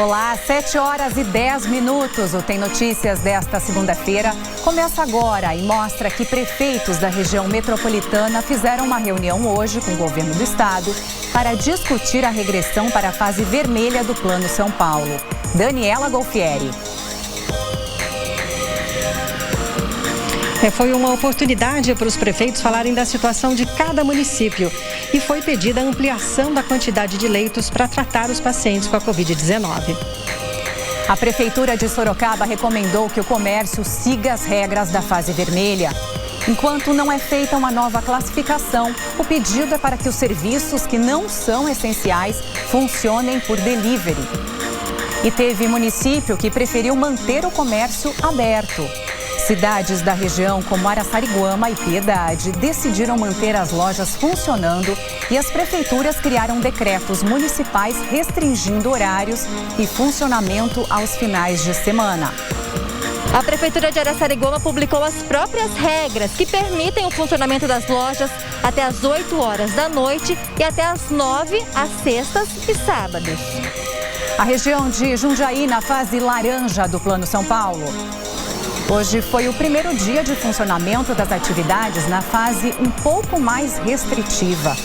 Olá, 7h10. O Tem Notícias desta segunda-feira começa agora e mostra que prefeitos da região metropolitana fizeram uma reunião hoje com o governo do estado para discutir a regressão para a fase vermelha do Plano São Paulo. Daniela Golfieri. Foi uma oportunidade para os prefeitos falarem da situação de cada município e foi pedida a ampliação da quantidade de leitos para tratar os pacientes com a Covid-19. A Prefeitura de Sorocaba recomendou que o comércio siga as regras da fase vermelha. Enquanto não é feita uma nova classificação, o pedido é para que os serviços que não são essenciais funcionem por delivery. E teve município que preferiu manter o comércio aberto. Cidades da região como Araçariguama e Piedade decidiram manter as lojas funcionando e as prefeituras criaram decretos municipais restringindo horários e funcionamento aos finais de semana. A Prefeitura de Araçariguama publicou as próprias regras que permitem o funcionamento das lojas até às 8 horas da noite e até às 9 às sextas e sábados. A região de Jundiaí na fase laranja do Plano São Paulo. Hoje foi o primeiro dia de funcionamento das atividades na fase um pouco mais restritiva.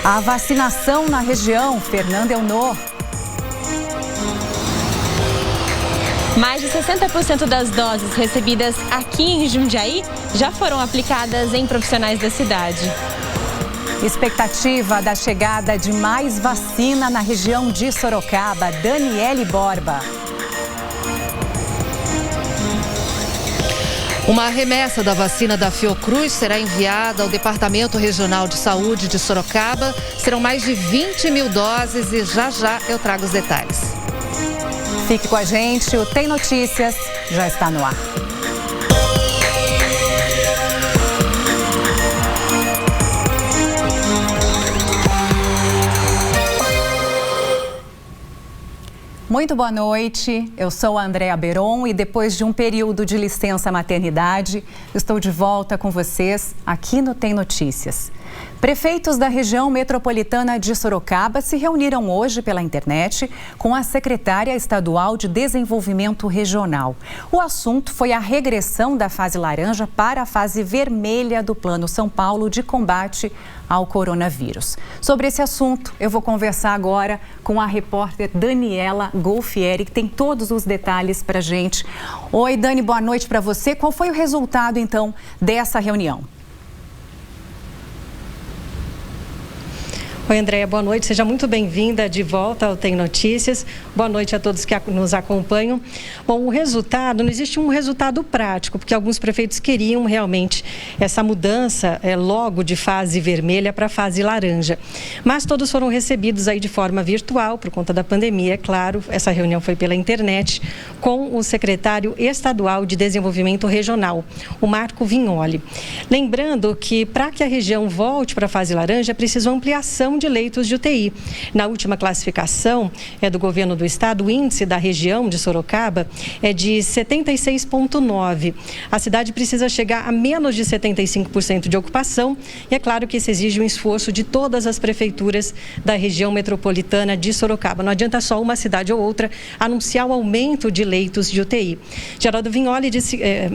A vacinação na região, Fernanda Elnor. Mais de 60% das doses recebidas aqui em Jundiaí já foram aplicadas em profissionais da cidade. Expectativa da chegada de mais vacina na região de Sorocaba, Daniele Borba. Uma remessa da vacina da Fiocruz será enviada ao Departamento Regional de Saúde de Sorocaba. Serão mais de 20 mil doses e já eu trago os detalhes. Fique com a gente, o Tem Notícias já está no ar. Muito boa noite, eu sou a Andréa Beron e depois de um período de licença maternidade, estou de volta com vocês aqui no Tem Notícias. Prefeitos da região metropolitana de Sorocaba se reuniram hoje pela internet com a secretária estadual de Desenvolvimento Regional. O assunto foi a regressão da fase laranja para a fase vermelha do Plano São Paulo de combate ao coronavírus. Sobre esse assunto, eu vou conversar agora com a repórter Daniela Golfieri, que tem todos os detalhes para a gente. Oi, Dani, boa noite para você. Qual foi o resultado, então, dessa reunião? Oi, Andréa, boa noite. Seja muito bem-vinda de volta ao Tem Notícias. Boa noite a todos que nos acompanham. Bom, o resultado, não existe um resultado prático, porque alguns prefeitos queriam realmente essa mudança logo de fase vermelha para fase laranja. Mas todos foram recebidos aí de forma virtual, por conta da pandemia, é claro. Essa reunião foi pela internet com o secretário estadual de Desenvolvimento Regional, o Marco Vignoli. Lembrando que para que a região volte para a fase laranja, é preciso ampliação de leitos de UTI. Na última classificação do governo do estado, o índice da região de Sorocaba é de 76,9. A cidade precisa chegar a menos de 75% de ocupação e é claro que isso exige um esforço de todas as prefeituras da região metropolitana de Sorocaba. Não adianta só uma cidade ou outra anunciar o aumento de leitos de UTI.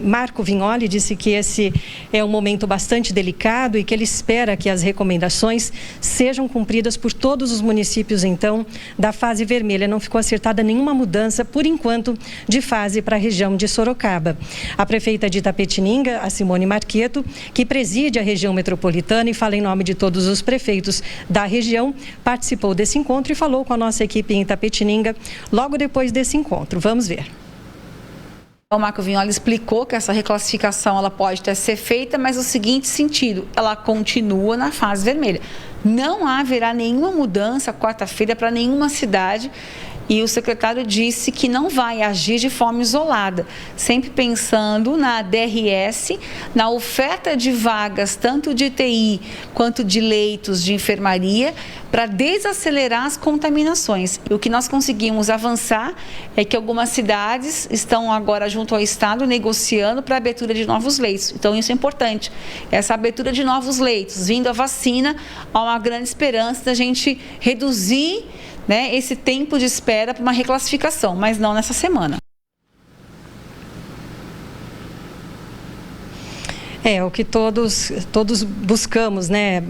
Marco Vignoli disse que esse é um momento bastante delicado e que ele espera que as recomendações sejam cumpridas por todos os municípios, então, da fase vermelha. Não ficou acertada nenhuma mudança, por enquanto, de fase para a região de Sorocaba. A prefeita de Itapetininga, a Simone Marqueto, que preside a região metropolitana e fala em nome de todos os prefeitos da região, participou desse encontro e falou com a nossa equipe em Itapetininga logo depois desse encontro. Vamos ver. O Marco Vignoli explicou que essa reclassificação ela pode até ser feita, mas no seguinte sentido, ela continua na fase vermelha. Não haverá nenhuma mudança quarta-feira para nenhuma cidade e o secretário disse que não vai agir de forma isolada, sempre pensando na DRS, na oferta de vagas, tanto de TI quanto de leitos de enfermaria, para desacelerar as contaminações. E o que nós conseguimos avançar é que algumas cidades estão agora junto ao Estado negociando para a abertura de novos leitos. Então isso é importante. Essa abertura de novos leitos, vindo a vacina, há uma grande esperança da gente reduzir né, esse tempo de espera para uma reclassificação, mas não nessa semana. É o que todos buscamos, né?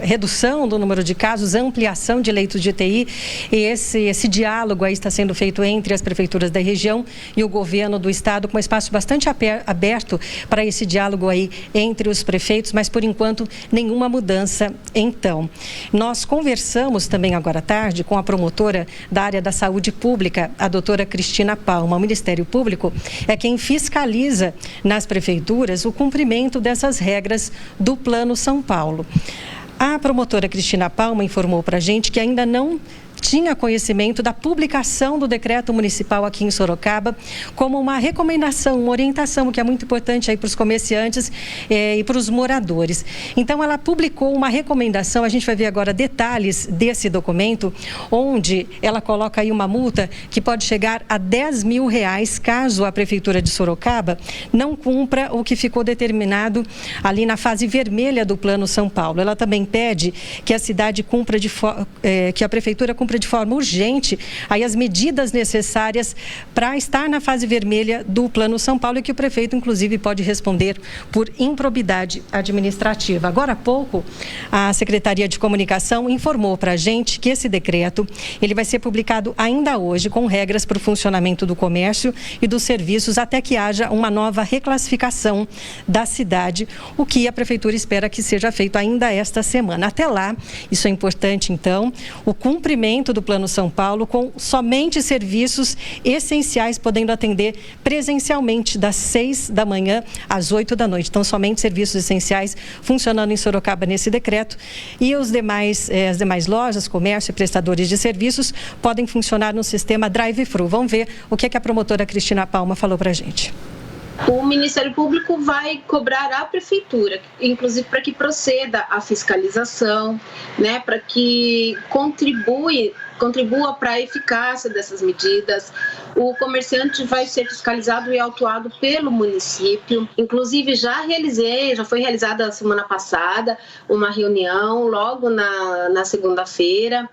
Redução do número de casos, ampliação de leitos de UTI, e esse diálogo aí está sendo feito entre as prefeituras da região e o governo do estado, com um espaço bastante aberto para esse diálogo aí entre os prefeitos, mas por enquanto nenhuma mudança então. Nós conversamos também agora à tarde com a promotora da área da saúde pública, a doutora Cristina Palma. O Ministério Público é quem fiscaliza nas prefeituras o cumprimento dessas regras do Plano São Paulo. A promotora Cristina Palma informou para a gente que ainda não tinha conhecimento da publicação do decreto municipal aqui em Sorocaba como uma recomendação, uma orientação que é muito importante aí para os comerciantes e para os moradores. Então, ela publicou uma recomendação, a gente vai ver agora detalhes desse documento, onde ela coloca aí uma multa que pode chegar a R$10 mil caso a Prefeitura de Sorocaba não cumpra o que ficou determinado ali na fase vermelha do Plano São Paulo. Ela também pede que a cidade cumpra que a Prefeitura cumpra de forma urgente aí as medidas necessárias para estar na fase vermelha do Plano São Paulo, e que o prefeito, inclusive, pode responder por improbidade administrativa. Agora há pouco, a Secretaria de Comunicação informou para a gente que esse decreto ele vai ser publicado ainda hoje, com regras para o funcionamento do comércio e dos serviços, até que haja uma nova reclassificação da cidade, o que a Prefeitura espera que seja feito ainda esta semana. Até lá, isso é importante, então, o cumprimento do Plano São Paulo, com somente serviços essenciais podendo atender presencialmente das 6 da manhã às 8 da noite. Então, somente serviços essenciais funcionando em Sorocaba nesse decreto, e as demais lojas, comércio e prestadores de serviços podem funcionar no sistema drive-thru. Vamos ver o que a promotora Cristina Palma falou para a gente. O Ministério Público vai cobrar à Prefeitura, inclusive para que proceda a fiscalização, né, para que contribua para a eficácia dessas medidas. O comerciante vai ser fiscalizado e autuado pelo município. Inclusive, já foi realizada a semana passada uma reunião, logo na segunda-feira,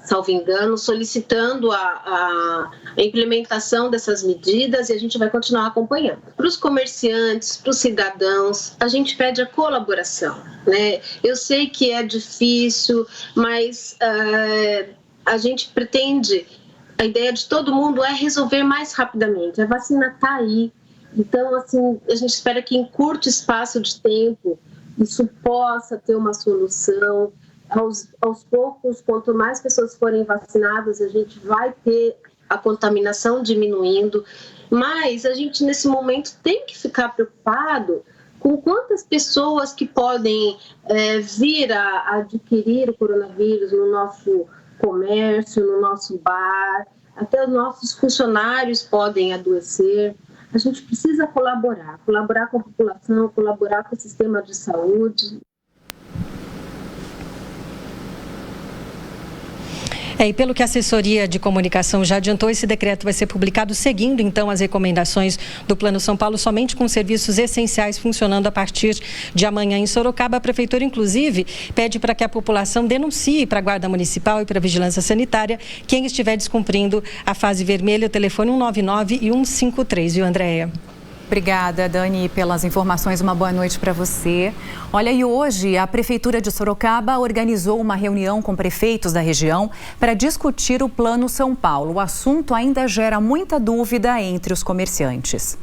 salvo engano, solicitando a implementação dessas medidas, e a gente vai continuar acompanhando. Para os comerciantes, para os cidadãos, a gente pede a colaboração, né? Eu sei que é difícil, mas a gente pretende, a ideia de todo mundo é resolver mais rapidamente. A vacina está aí, então assim, a gente espera que em curto espaço de tempo isso possa ter uma solução. Aos poucos, quanto mais pessoas forem vacinadas, a gente vai ter a contaminação diminuindo, mas a gente nesse momento tem que ficar preocupado com quantas pessoas que podem vir a adquirir o coronavírus no nosso comércio, no nosso bar, até os nossos funcionários podem adoecer. A gente precisa colaborar com a população, colaborar com o sistema de saúde. E pelo que a assessoria de comunicação já adiantou, esse decreto vai ser publicado seguindo, então, as recomendações do Plano São Paulo, somente com serviços essenciais funcionando a partir de amanhã em Sorocaba. A Prefeitura, inclusive, pede para que a população denuncie para a Guarda Municipal e para a Vigilância Sanitária quem estiver descumprindo a fase vermelha. O telefone 199 e 153, viu, Andréia? Obrigada, Dani, pelas informações. Uma boa noite para você. Olha, e hoje a Prefeitura de Sorocaba organizou uma reunião com prefeitos da região para discutir o Plano São Paulo. O assunto ainda gera muita dúvida entre os comerciantes.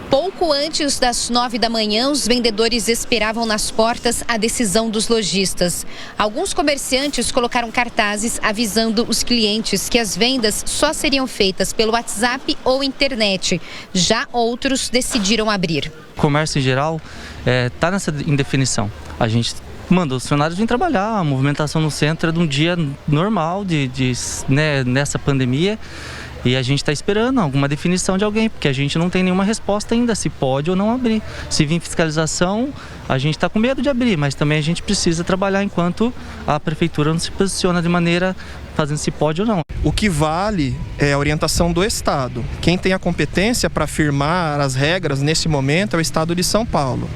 Pouco antes das 9 da manhã, os vendedores esperavam nas portas a decisão dos lojistas. Alguns comerciantes colocaram cartazes avisando os clientes que as vendas só seriam feitas pelo WhatsApp ou internet. Já outros decidiram abrir. O comércio em geral está nessa indefinição. A gente manda os funcionários virem trabalhar, a movimentação no centro é de um dia normal nessa pandemia. E a gente está esperando alguma definição de alguém, porque a gente não tem nenhuma resposta ainda se pode ou não abrir. Se vir fiscalização, a gente está com medo de abrir, mas também a gente precisa trabalhar enquanto a Prefeitura não se posiciona de maneira fazendo se pode ou não. O que vale é a orientação do Estado. Quem tem a competência para firmar as regras nesse momento é o Estado de São Paulo.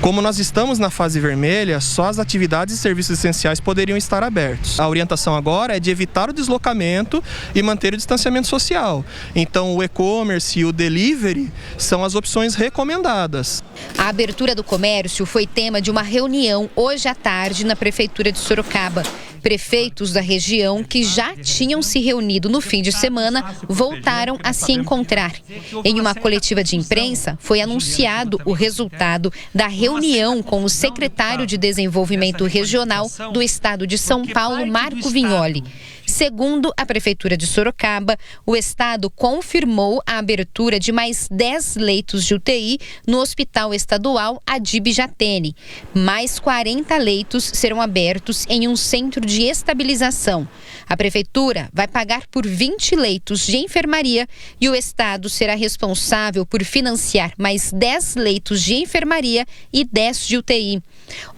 Como nós estamos na fase vermelha, só as atividades e serviços essenciais poderiam estar abertos. A orientação agora é de evitar o deslocamento e manter o distanciamento social. Então, o e-commerce e o delivery são as opções recomendadas. A abertura do comércio foi tema de uma reunião hoje à tarde na Prefeitura de Sorocaba. Prefeitos da região que já tinham se reunido no fim de semana voltaram a se encontrar. Em uma coletiva de imprensa, foi anunciado o resultado da reunião com o secretário de Desenvolvimento Regional do Estado de São Paulo, Marco Vignoli. Segundo a Prefeitura de Sorocaba, o Estado confirmou a abertura de mais 10 leitos de UTI no Hospital Estadual Adib Jatene. Mais 40 leitos serão abertos em um centro de estabilização. A Prefeitura vai pagar por 20 leitos de enfermaria e o Estado será responsável por financiar mais 10 leitos de enfermaria e 10 de UTI.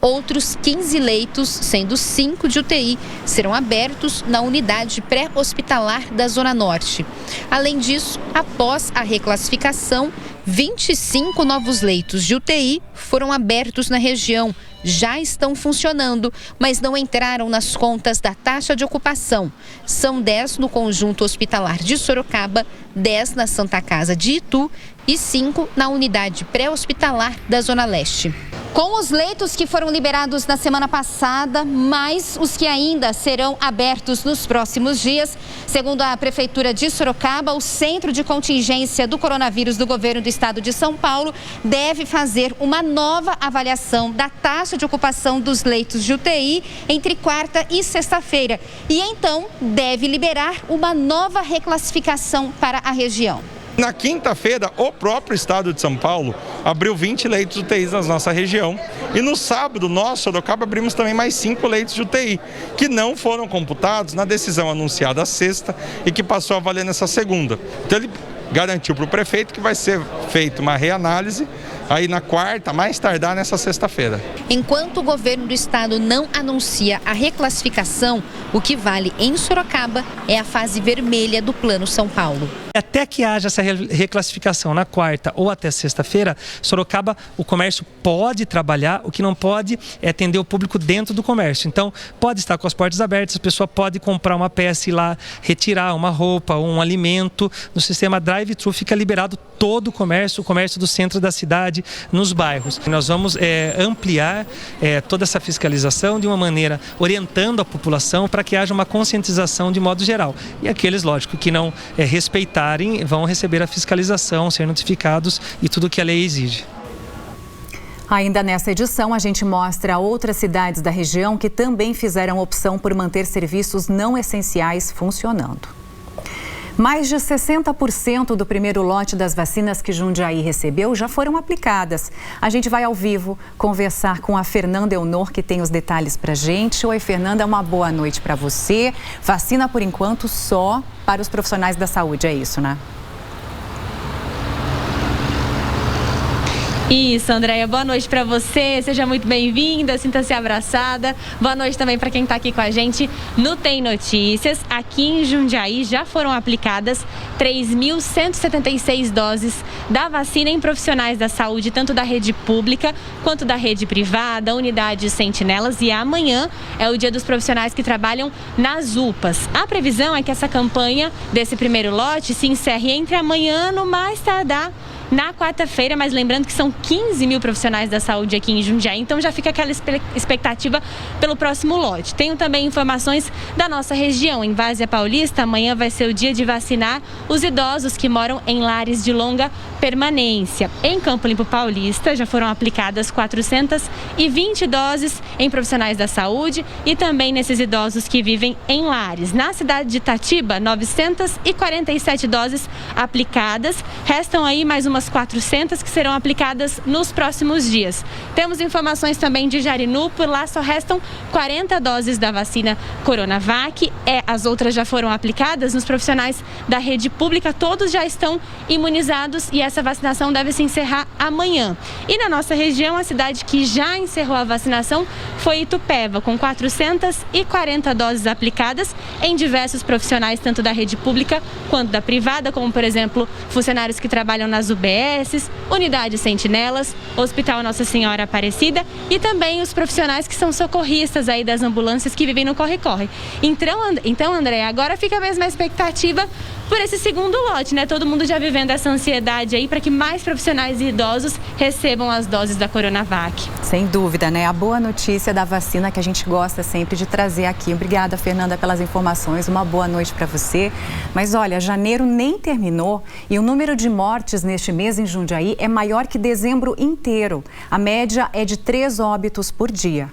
Outros 15 leitos, sendo 5 de UTI, serão abertos na unidade pré-hospitalar da Zona Norte. Além disso, após a reclassificação, 25 novos leitos de UTI foram abertos na região. Já estão funcionando, mas não entraram nas contas da taxa de ocupação. São 10 no conjunto hospitalar de Sorocaba, 10 na Santa Casa de Itu e 5 na unidade pré-hospitalar da Zona Leste. Com os leitos que foram liberados na semana passada, mais os que ainda serão abertos nos próximos dias, segundo a Prefeitura de Sorocaba, o Centro de Contingência do Coronavírus do Governo do Estado de São Paulo deve fazer uma nova avaliação da taxa de ocupação dos leitos de UTI entre quarta e sexta-feira e então deve liberar uma nova reclassificação para a região. Na quinta-feira, o próprio Estado de São Paulo abriu 20 leitos de UTI na nossa região. E no sábado, nós, Sorocaba, abrimos também mais 5 leitos de UTI, que não foram computados na decisão anunciada sexta e que passou a valer nessa segunda. Então ele garantiu para o prefeito que vai ser feita uma reanálise aí na quarta, mais tardar nessa sexta-feira. Enquanto o governo do estado não anuncia a reclassificação, o que vale em Sorocaba é a fase vermelha do Plano São Paulo. Até que haja essa reclassificação na quarta ou até sexta-feira, Sorocaba, o comércio pode trabalhar, o que não pode é atender o público dentro do comércio. Então, pode estar com as portas abertas, a pessoa pode comprar uma peça e ir lá retirar uma roupa ou um alimento. No sistema drive-thru fica liberado todo o comércio do centro da cidade, nos bairros. Nós vamos ampliar toda essa fiscalização de uma maneira orientando a população para que haja uma conscientização de modo geral. E aqueles, lógico, que não respeitarem vão receber a fiscalização, ser notificados e tudo o que a lei exige. Ainda nessa edição, a gente mostra outras cidades da região que também fizeram opção por manter serviços não essenciais funcionando. Mais de 60% do primeiro lote das vacinas que Jundiaí recebeu já foram aplicadas. A gente vai ao vivo conversar com a Fernanda Eunor, que tem os detalhes pra gente. Oi, Fernanda, uma boa noite para você. Vacina, por enquanto, só para os profissionais da saúde, é isso, né? Isso, Andréia. Boa noite para você. Seja muito bem-vinda, sinta-se abraçada. Boa noite também para quem está aqui com a gente no Tem Notícias. Aqui em Jundiaí já foram aplicadas 3.176 doses da vacina em profissionais da saúde, tanto da rede pública quanto da rede privada, unidades sentinelas. E amanhã é o dia dos profissionais que trabalham nas UPAs. A previsão é que essa campanha desse primeiro lote se encerre entre amanhã, no mais tardar na quarta-feira, mas lembrando que são 15 mil profissionais da saúde aqui em Jundiaí, então já fica aquela expectativa pelo próximo lote. Tenho também informações da nossa região. Em Várzea Paulista, amanhã vai ser o dia de vacinar os idosos que moram em lares de longa permanência. Em Campo Limpo Paulista, já foram aplicadas 420 doses em profissionais da saúde e também nesses idosos que vivem em lares. Na cidade de Itatiba, 947 doses aplicadas. Restam aí mais umas 400 que serão aplicadas nos próximos dias. Temos informações também de Jarinu, por lá só restam 40 doses da vacina Coronavac. As outras já foram aplicadas nos profissionais da rede pública, todos já estão imunizados e essa vacinação deve se encerrar amanhã. E na nossa região, a cidade que já encerrou a vacinação foi Itupeva, com 440 doses aplicadas em diversos profissionais, tanto da rede pública quanto da privada, como, por exemplo, funcionários que trabalham nas UBSs, unidades sentinelas, Hospital Nossa Senhora Aparecida e também os profissionais que são socorristas aí das ambulâncias que vivem no corre-corre. Então, André, agora fica a mesma expectativa por esse segundo lote, né? Todo mundo já vivendo essa ansiedade aí para que mais profissionais e idosos recebam as doses da Coronavac. Sem dúvida, né? A boa notícia da vacina que a gente gosta sempre de trazer aqui. Obrigada, Fernanda, pelas informações. Uma boa noite para você. Mas olha, janeiro nem terminou e o número de mortes neste mês em Jundiaí é maior que dezembro inteiro. A média é de 3 óbitos por dia.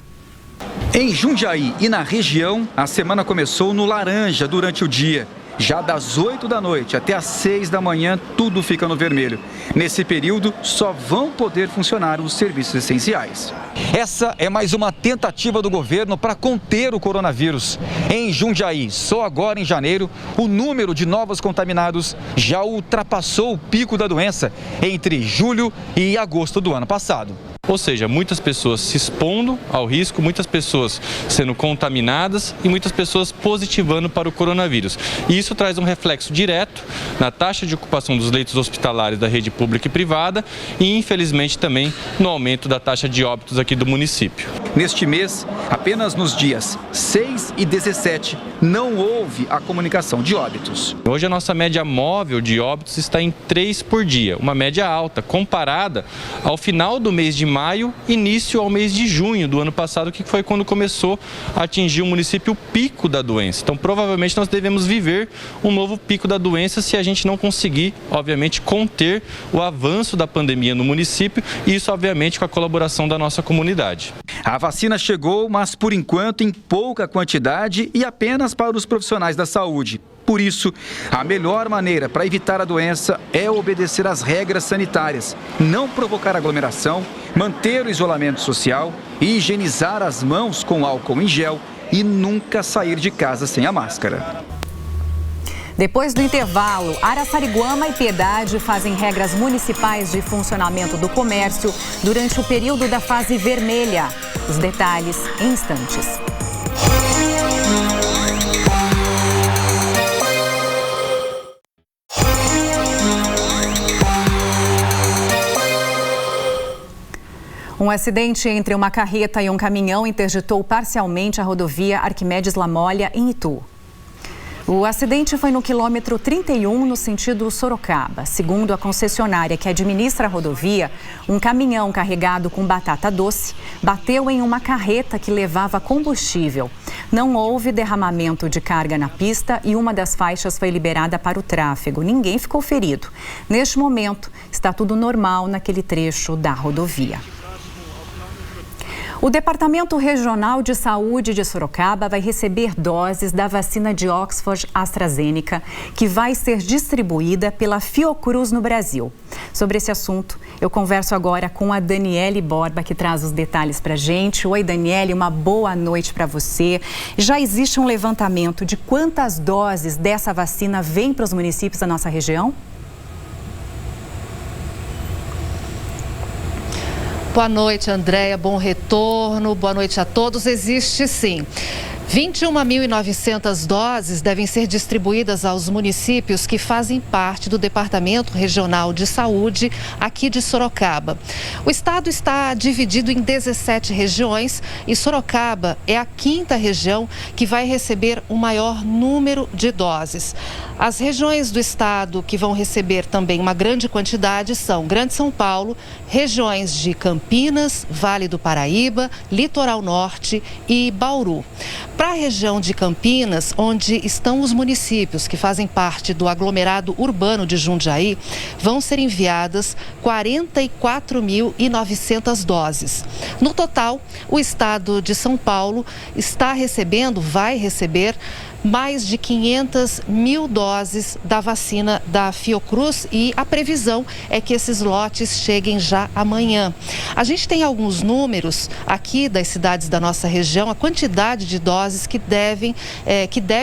Em Jundiaí e na região, a semana começou no laranja durante o dia. Já das 8 da noite até as 6 da manhã, tudo fica no vermelho. Nesse período, só vão poder funcionar os serviços essenciais. Essa é mais uma tentativa do governo para conter o coronavírus. Em Jundiaí, só agora em janeiro, o número de novos contaminados já ultrapassou o pico da doença entre julho e agosto do ano passado. Ou seja, muitas pessoas se expondo ao risco, muitas pessoas sendo contaminadas e muitas pessoas positivando para o coronavírus. E isso traz um reflexo direto na taxa de ocupação dos leitos hospitalares da rede pública e privada e, infelizmente, também no aumento da taxa de óbitos aqui do município. Neste mês, apenas nos dias 6 e 17, não houve a comunicação de óbitos. Hoje a nossa média móvel de óbitos está em 3 por dia, uma média alta, comparada ao final do mês de maio, início ao mês de junho do ano passado, que foi quando começou a atingir o município o pico da doença. Então, provavelmente, nós devemos viver um novo pico da doença se a gente não conseguir, obviamente, conter o avanço da pandemia no município e isso, obviamente, com a colaboração da nossa comunidade. A vacina chegou, mas por enquanto em pouca quantidade e apenas para os profissionais da saúde. Por isso, a melhor maneira para evitar a doença é obedecer às regras sanitárias, não provocar aglomeração, manter o isolamento social, higienizar as mãos com álcool em gel e nunca sair de casa sem a máscara. Depois do intervalo, Araçariguama e Piedade fazem regras municipais de funcionamento do comércio durante o período da fase vermelha. Os detalhes em instantes. Um acidente entre uma carreta e um caminhão interditou parcialmente a rodovia Arquimedes Lamolla, em Itu. O acidente foi no quilômetro 31, no sentido Sorocaba. Segundo a concessionária que administra a rodovia, um caminhão carregado com batata doce bateu em uma carreta que levava combustível. Não houve derramamento de carga na pista e uma das faixas foi liberada para o tráfego. Ninguém ficou ferido. Neste momento, está tudo normal naquele trecho da rodovia. O Departamento Regional de Saúde de Sorocaba vai receber doses da vacina de Oxford AstraZeneca, que vai ser distribuída pela Fiocruz no Brasil. Sobre esse assunto, eu converso agora com a Daniele Borba, que traz os detalhes para a gente. Oi, Daniele, uma boa noite para você. Já existe um levantamento de quantas doses dessa vacina vem para os municípios da nossa região? Boa noite, Andréia. Bom retorno. Boa noite a todos. Existe sim. 21.900 doses devem ser distribuídas aos municípios que fazem parte do Departamento Regional de Saúde aqui de Sorocaba. O estado está dividido em 17 regiões e Sorocaba é a 5ª região que vai receber o maior número de doses. As regiões do estado que vão receber também uma grande quantidade são Grande São Paulo, regiões de Campinas, Vale do Paraíba, Litoral Norte e Bauru. Para a região de Campinas, onde estão os municípios que fazem parte do aglomerado urbano de Jundiaí, vão ser enviadas 44.900 doses. No total, o estado de São Paulo vai receber mais de 500 mil doses da vacina da Fiocruz e a previsão é que esses lotes cheguem já amanhã. A gente tem alguns números aqui das cidades da nossa região, a quantidade de doses que deve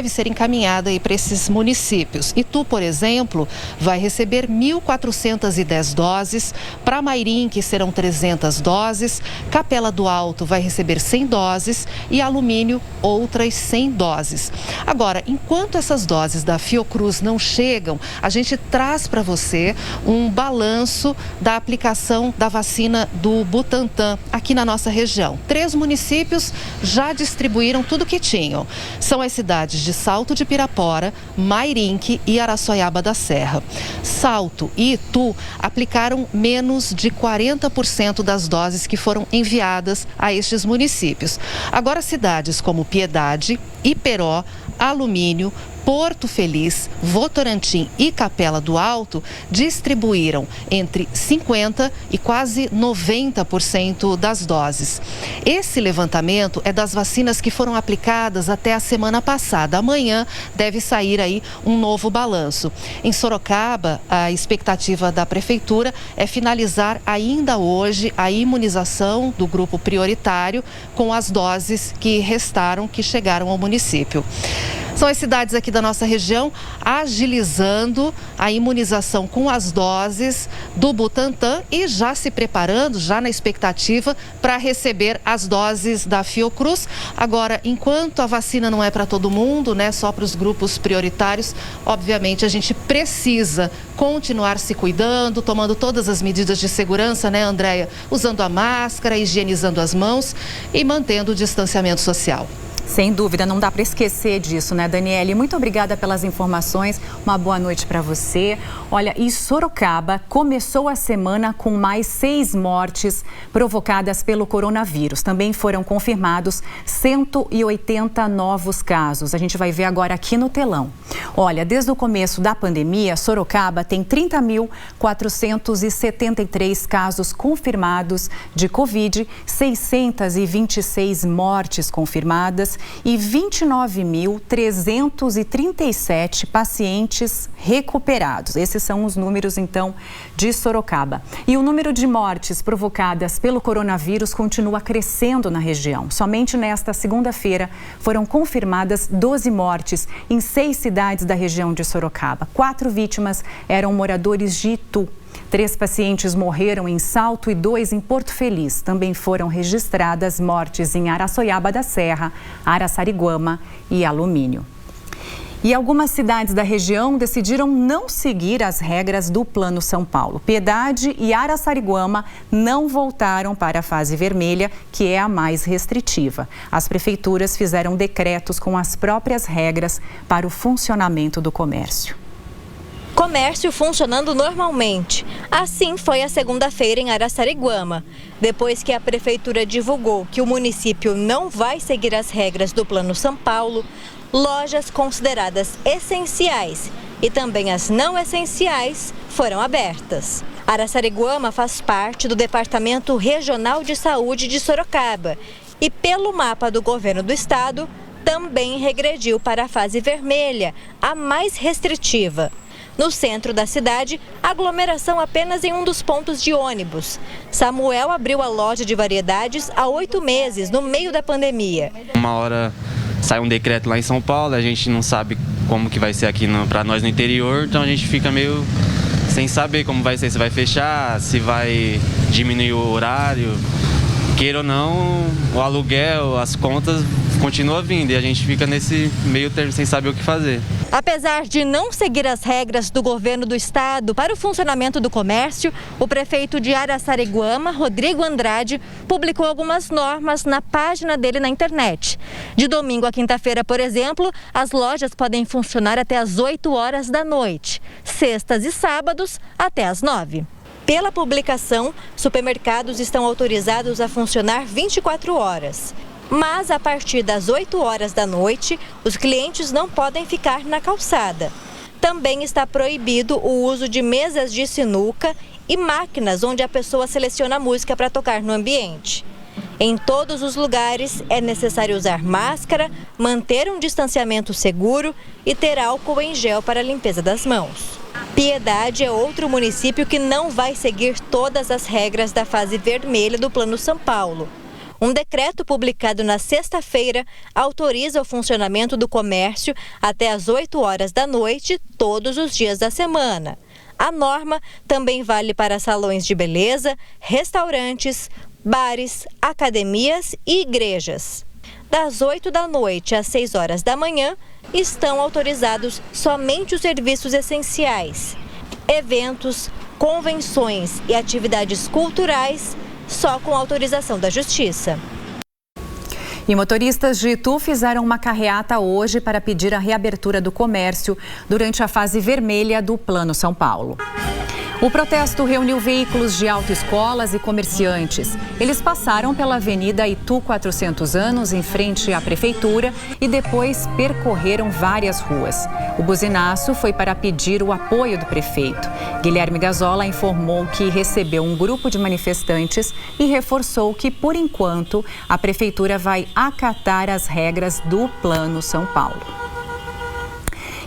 ser encaminhada aí para esses municípios. Itu, por exemplo, vai receber 1.410 doses, para Mairim, que serão 300 doses, Capela do Alto vai receber 100 doses e Alumínio outras 100 doses. Agora, enquanto essas doses da Fiocruz não chegam, a gente traz para você um balanço da aplicação da vacina do Butantan aqui na nossa região. 3 municípios já distribuíram tudo que tinham. São as cidades de Salto de Pirapora, Mairinque e Araçoiaba da Serra. Salto e Itu aplicaram menos de 40% das doses que foram enviadas a estes municípios. Agora, cidades como Piedade, Iperó, Alumínio, Porto Feliz, Votorantim e Capela do Alto distribuíram entre 50% e quase 90% das doses. Esse levantamento é das vacinas que foram aplicadas até a semana passada. Amanhã deve sair aí um novo balanço. Em Sorocaba, a expectativa da Prefeitura é finalizar ainda hoje a imunização do grupo prioritário com as doses que restaram, que chegaram ao município. São as cidades aqui da nossa região agilizando a imunização com as doses do Butantan e já se preparando, já na expectativa para receber as doses da Fiocruz. Agora, enquanto a vacina não é para todo mundo, né, só para os grupos prioritários, obviamente a gente precisa continuar se cuidando, tomando todas as medidas de segurança, né, Andréia? Usando a máscara, higienizando as mãos e mantendo o distanciamento social. Sem dúvida, não dá para esquecer disso, né, Daniele? Muito obrigada pelas informações, uma boa noite para você. Olha, e Sorocaba começou a semana com mais 6 mortes provocadas pelo coronavírus. Também foram confirmados 180 novos casos. A gente vai ver agora aqui no telão. Olha, desde o começo da pandemia, Sorocaba tem 30.473 casos confirmados de Covid, 626 mortes confirmadas e 29.337 pacientes recuperados. Esses são os números, então, de Sorocaba. E o número de mortes provocadas pelo coronavírus continua crescendo na região. Somente nesta segunda-feira foram confirmadas 12 mortes em 6 cidades da região de Sorocaba. 4 vítimas eram moradores de Itu. 3 pacientes morreram em Salto e 2 em Porto Feliz. Também foram registradas mortes em Araçoiaba da Serra, Araçariguama e Alumínio. E algumas cidades da região decidiram não seguir as regras do Plano São Paulo. Piedade e Araçariguama não voltaram para a fase vermelha, que é a mais restritiva. As prefeituras fizeram decretos com as próprias regras para o funcionamento do comércio. Comércio funcionando normalmente. Assim foi a segunda-feira em Araçariguama. Depois que a prefeitura divulgou que o município não vai seguir as regras do Plano São Paulo, lojas consideradas essenciais e também as não essenciais foram abertas. Araçariguama faz parte do Departamento Regional de Saúde de Sorocaba e, pelo mapa do governo do estado, também regrediu para a fase vermelha, a mais restritiva. No centro da cidade, aglomeração apenas em um dos pontos de ônibus. Samuel abriu a loja de variedades há 8 meses, no meio da pandemia. Uma hora sai um decreto lá em São Paulo, a gente não sabe como que vai ser aqui para nós no interior, então a gente fica meio sem saber como vai ser, se vai fechar, se vai diminuir o horário. Queira ou não, o aluguel, as contas continua vindo e a gente fica nesse meio termo sem saber o que fazer. Apesar de não seguir as regras do governo do estado para o funcionamento do comércio, o prefeito de Araçariguama, Rodrigo Andrade, publicou algumas normas na página dele na internet. De domingo a quinta-feira, por exemplo, as lojas podem funcionar até às 8 horas da noite, sextas e sábados até às 9. Pela publicação, supermercados estão autorizados a funcionar 24 horas. Mas a partir das 8 horas da noite, os clientes não podem ficar na calçada. Também está proibido o uso de mesas de sinuca e máquinas onde a pessoa seleciona a música para tocar no ambiente. Em todos os lugares é necessário usar máscara, manter um distanciamento seguro e ter álcool em gel para a limpeza das mãos. Piedade é outro município que não vai seguir todas as regras da fase vermelha do Plano São Paulo. Um decreto publicado na sexta-feira autoriza o funcionamento do comércio até às 8 horas da noite, todos os dias da semana. A norma também vale para salões de beleza, restaurantes, bares, academias e igrejas. Das 8 da noite às 6 horas da manhã, estão autorizados somente os serviços essenciais. Eventos, convenções e atividades culturais só com autorização da Justiça. E motoristas de Itu fizeram uma carreata hoje para pedir a reabertura do comércio durante a fase vermelha do Plano São Paulo. O protesto reuniu veículos de autoescolas e comerciantes. Eles passaram pela Avenida Itu 400 anos, em frente à prefeitura, e depois percorreram várias ruas. O buzinaço foi para pedir o apoio do prefeito. Guilherme Gazola informou que recebeu um grupo de manifestantes e reforçou que, por enquanto, a prefeitura vai acatar as regras do Plano São Paulo.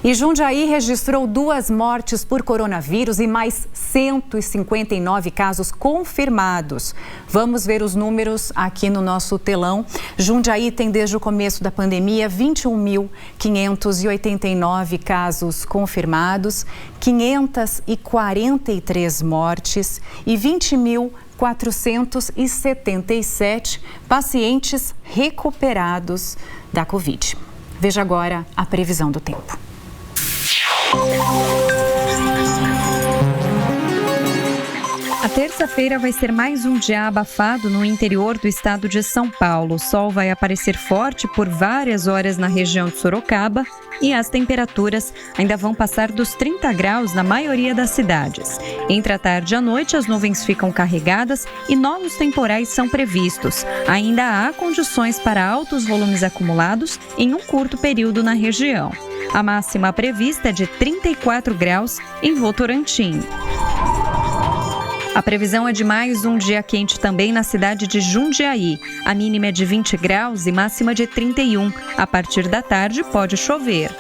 E Jundiaí registrou 2 mortes por coronavírus e mais 159 casos confirmados. Vamos ver os números aqui no nosso telão. Jundiaí tem desde o começo da pandemia 21.589 casos confirmados, 543 mortes e 20.477 pacientes recuperados da Covid. Veja agora a previsão do tempo. A terça-feira vai ser mais um dia abafado no interior do estado de São Paulo. O sol vai aparecer forte por várias horas na região de Sorocaba e as temperaturas ainda vão passar dos 30 graus na maioria das cidades. Entre a tarde e a noite, as nuvens ficam carregadas e novos temporais são previstos. Ainda há condições para altos volumes acumulados em um curto período na região. A máxima prevista é de 34 graus em Votorantim. A previsão é de mais um dia quente também na cidade de Jundiaí. A mínima é de 20 graus e máxima de 31. A partir da tarde pode chover.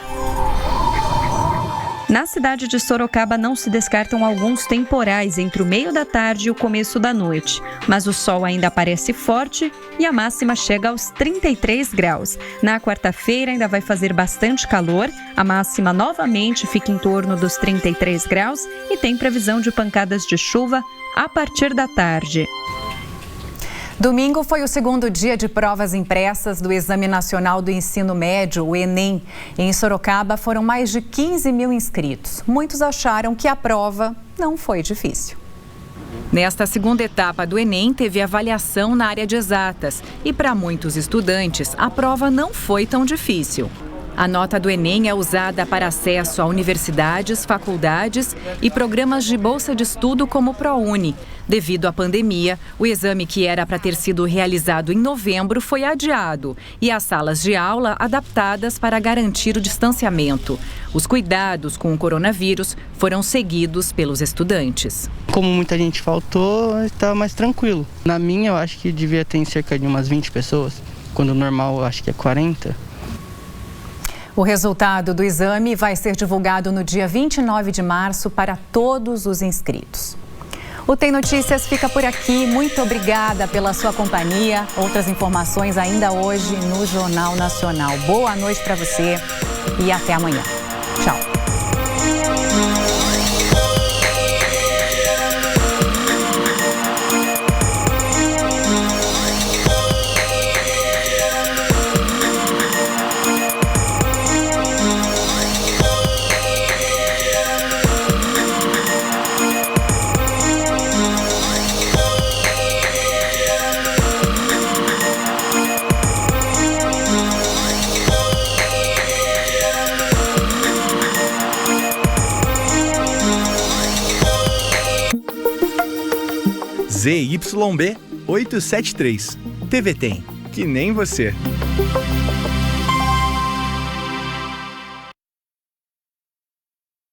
Na cidade de Sorocaba não se descartam alguns temporais entre o meio da tarde e o começo da noite. Mas o sol ainda aparece forte e a máxima chega aos 33 graus. Na quarta-feira ainda vai fazer bastante calor. A máxima novamente fica em torno dos 33 graus e tem previsão de pancadas de chuva a partir da tarde. Domingo foi o segundo dia de provas impressas do Exame Nacional do Ensino Médio, o Enem. Em Sorocaba foram mais de 15 mil inscritos. Muitos acharam que a prova não foi difícil. Nesta segunda etapa do Enem, teve avaliação na área de exatas. E para muitos estudantes, a prova não foi tão difícil. A nota do Enem é usada para acesso a universidades, faculdades e programas de bolsa de estudo como o ProUni. Devido à pandemia, o exame que era para ter sido realizado em novembro foi adiado e as salas de aula adaptadas para garantir o distanciamento. Os cuidados com o coronavírus foram seguidos pelos estudantes. Como muita gente faltou, estava mais tranquilo. Na minha, eu acho que devia ter cerca de umas 20 pessoas, quando o normal eu acho que é 40. O resultado do exame vai ser divulgado no dia 29 de março para todos os inscritos. O Tem Notícias fica por aqui. Muito obrigada pela sua companhia. Outras informações ainda hoje no Jornal Nacional. Boa noite para você e até amanhã. Tchau. ZYB 873. TV Tem, que nem você.